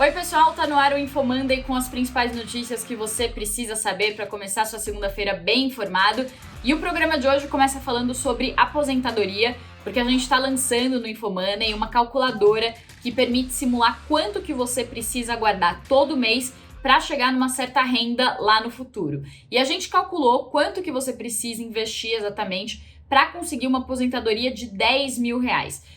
Oi pessoal, tá no ar o InfoMonday com as principais notícias que você precisa saber para começar sua segunda-feira bem informado. E o programa de hoje começa falando sobre aposentadoria, porque a gente está lançando no InfoMonday uma calculadora que permite simular quanto que você precisa guardar todo mês para chegar numa certa renda lá no futuro. E a gente calculou quanto que você precisa investir exatamente para conseguir uma aposentadoria de R$10 mil.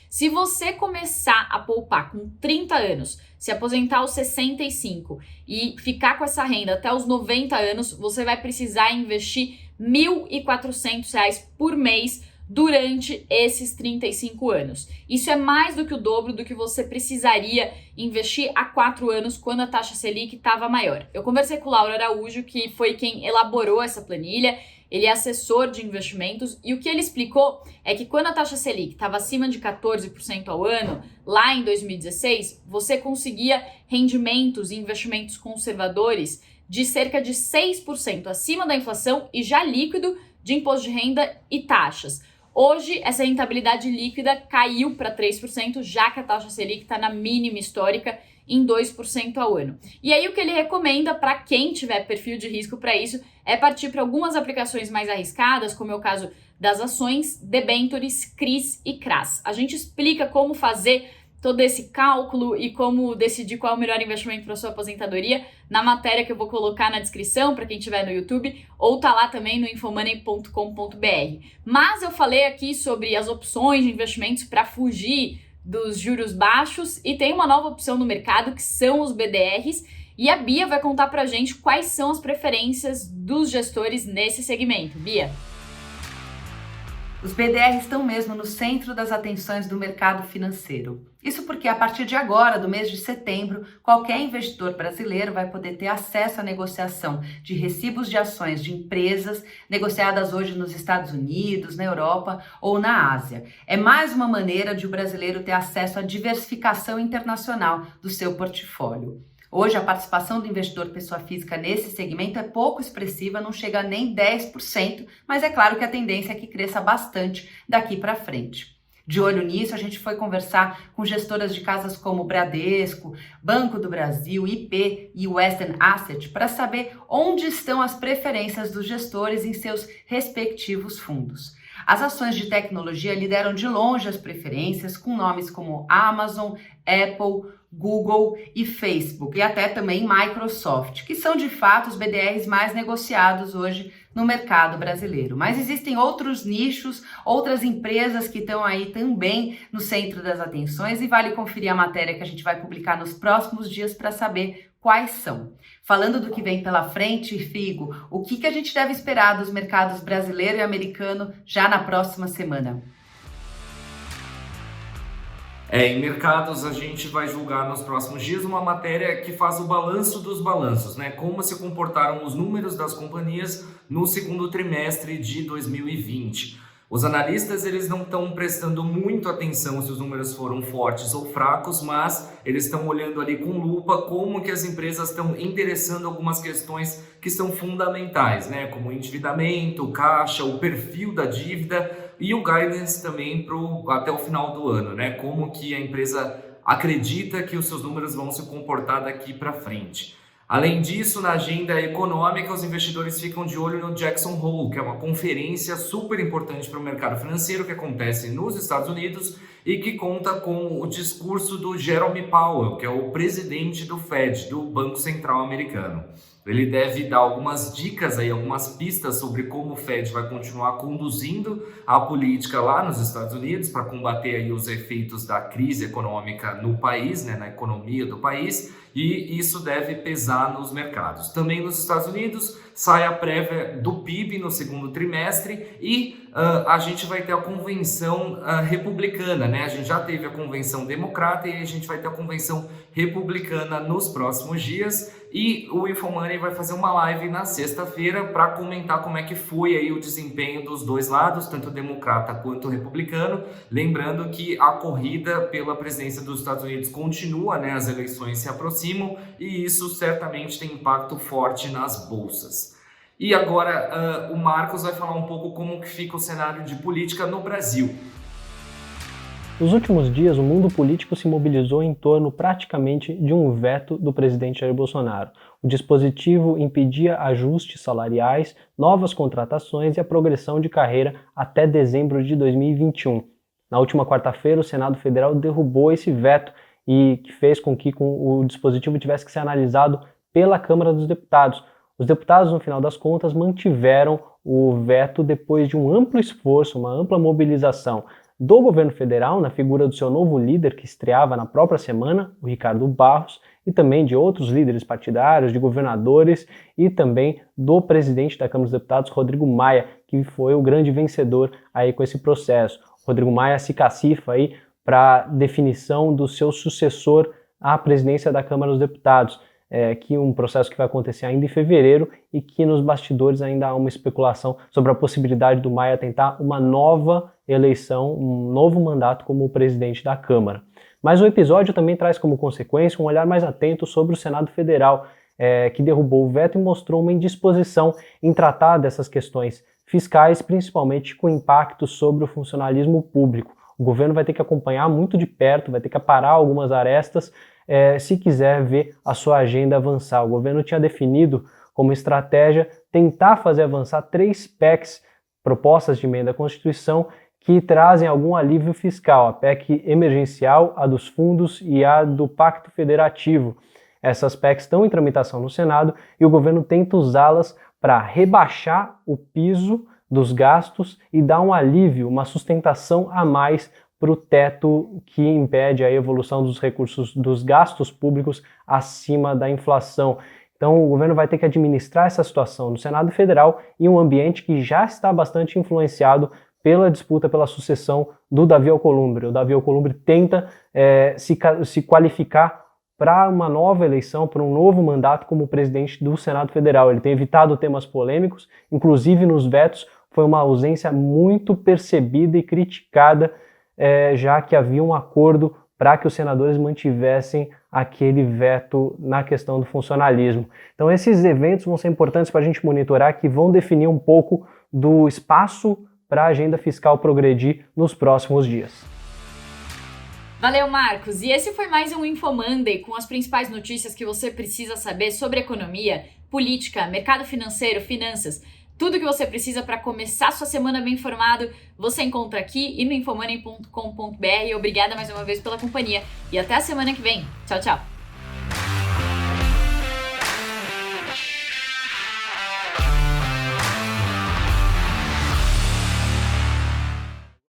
Se você começar a poupar com 30 anos, se aposentar aos 65 e ficar com essa renda até os 90 anos, você vai precisar investir R$1.400 por mês durante esses 35 anos. Isso é mais do que o dobro do que você precisaria investir há 4 anos, quando a taxa Selic estava maior. Eu conversei com o Lauro Araújo, que foi quem elaborou essa planilha. Ele é assessor de investimentos e o que ele explicou é que quando a taxa Selic estava acima de 14% ao ano, lá em 2016, você conseguia rendimentos e investimentos conservadores de cerca de 6% acima da inflação e já líquido de imposto de renda e taxas. Hoje, essa rentabilidade líquida caiu para 3%, já que a taxa Selic está na mínima histórica em 2% ao ano. E aí o que ele recomenda para quem tiver perfil de risco para isso é partir para algumas aplicações mais arriscadas, como é o caso das ações, debêntures, CRIs e CRAs. A gente explica como fazer todo esse cálculo e como decidir qual é o melhor investimento para sua aposentadoria na matéria que eu vou colocar na descrição para quem estiver no YouTube, ou tá lá também no infomoney.com.br. Mas eu falei aqui sobre as opções de investimentos para fugir dos juros baixos e tem uma nova opção no mercado que são os BDRs, e a Bia vai contar pra gente quais são as preferências dos gestores nesse segmento. Bia. Os BDRs estão mesmo no centro das atenções do mercado financeiro. Isso porque a partir de agora, do mês de setembro, qualquer investidor brasileiro vai poder ter acesso à negociação de recibos de ações de empresas negociadas hoje nos Estados Unidos, na Europa ou na Ásia. É mais uma maneira de o brasileiro ter acesso à diversificação internacional do seu portfólio. Hoje, a participação do investidor pessoa física nesse segmento é pouco expressiva, não chega a nem 10%, mas é claro que a tendência é que cresça bastante daqui para frente. De olho nisso, a gente foi conversar com gestoras de casas como Bradesco, Banco do Brasil, IP e Western Asset para saber onde estão as preferências dos gestores em seus respectivos fundos. As ações de tecnologia lideram de longe as preferências, com nomes como Amazon, Apple, Google e Facebook, e até também Microsoft, que são de fato os BDRs mais negociados hoje no mercado brasileiro. Mas existem outros nichos, outras empresas que estão aí também no centro das atenções, e vale conferir a matéria que a gente vai publicar nos próximos dias para saber quais são. Falando do que vem pela frente, Figo, o que a gente deve esperar dos mercados brasileiro e americano já na próxima semana? Em mercados, a gente vai julgar nos próximos dias uma matéria que faz o balanço dos balanços, né? Como se comportaram os números das companhias no segundo trimestre de 2020. Os analistas, eles não estão prestando muito atenção se os números foram fortes ou fracos, mas eles estão olhando ali com lupa como que as empresas estão endereçando algumas questões que são fundamentais, né? Como o endividamento, o caixa, o perfil da dívida e o guidance também até o final do ano, né? Como que a empresa acredita que os seus números vão se comportar daqui para frente. Além disso, na agenda econômica, os investidores ficam de olho no Jackson Hole, que é uma conferência super importante para o mercado financeiro que acontece nos Estados Unidos e que conta com o discurso do Jerome Powell, que é o presidente do Fed, do Banco Central Americano. Ele deve dar algumas dicas aí, algumas pistas sobre como o Fed vai continuar conduzindo a política lá nos Estados Unidos para combater aí os efeitos da crise econômica no país, né, na economia do país, e isso deve pesar nos mercados. Também nos Estados Unidos sai a prévia do PIB no segundo trimestre e a gente vai ter a convenção republicana, né? A gente já teve a convenção democrata e a gente vai ter a convenção republicana nos próximos dias, e o InfoMoney vai fazer uma live na sexta-feira para comentar como é que foi aí o desempenho dos dois lados, tanto democrata quanto republicano, lembrando que a corrida pela presidência dos Estados Unidos continua, né? As eleições se aproximam e isso certamente tem impacto forte nas bolsas. E agora o Marcos vai falar um pouco como que fica o cenário de política no Brasil. Nos últimos dias, o mundo político se mobilizou em torno praticamente de um veto do presidente Jair Bolsonaro. O dispositivo impedia ajustes salariais, novas contratações e a progressão de carreira até dezembro de 2021. Na última quarta-feira, o Senado Federal derrubou esse veto e fez com que o dispositivo tivesse que ser analisado pela Câmara dos Deputados. Os deputados, no final das contas, mantiveram o veto depois de um amplo esforço, uma ampla mobilização do governo federal, na figura do seu novo líder, que estreava na própria semana, o Ricardo Barros, e também de outros líderes partidários, de governadores e também do presidente da Câmara dos Deputados, Rodrigo Maia, que foi o grande vencedor aí com esse processo. Rodrigo Maia se cacifa aí para definição do seu sucessor à presidência da Câmara dos Deputados, que é um processo que vai acontecer ainda em fevereiro e que nos bastidores ainda há uma especulação sobre a possibilidade do Maia tentar uma nova eleição, um novo mandato como presidente da Câmara. Mas o episódio também traz como consequência um olhar mais atento sobre o Senado Federal, que derrubou o veto e mostrou uma indisposição em tratar dessas questões fiscais, principalmente com impacto sobre o funcionalismo público. O governo vai ter que acompanhar muito de perto, vai ter que aparar algumas arestas, se quiser ver a sua agenda avançar. O governo tinha definido como estratégia tentar fazer avançar 3 PECs, propostas de emenda à Constituição, que trazem algum alívio fiscal, a PEC emergencial, a dos fundos e a do Pacto Federativo. Essas PECs estão em tramitação no Senado e o governo tenta usá-las para rebaixar o piso dos gastos e dar um alívio, uma sustentação a mais para o teto que impede a evolução dos recursos dos gastos públicos acima da inflação. Então o governo vai ter que administrar essa situação no Senado Federal em um ambiente que já está bastante influenciado pela disputa pela sucessão do Davi Alcolumbre. O Davi Alcolumbre tenta se qualificar para uma nova eleição, para um novo mandato como presidente do Senado Federal. Ele tem evitado temas polêmicos, inclusive nos vetos, foi uma ausência muito percebida e criticada, já que havia um acordo para que os senadores mantivessem aquele veto na questão do funcionalismo. Então esses eventos vão ser importantes para a gente monitorar, que vão definir um pouco do espaço para a agenda fiscal progredir nos próximos dias. Valeu, Marcos! E esse foi mais um Info Monday com as principais notícias que você precisa saber sobre economia, política, mercado financeiro, finanças. Tudo que você precisa para começar sua semana bem informado, você encontra aqui e no infomoney.com.br. Obrigada mais uma vez pela companhia e até a semana que vem. Tchau, tchau!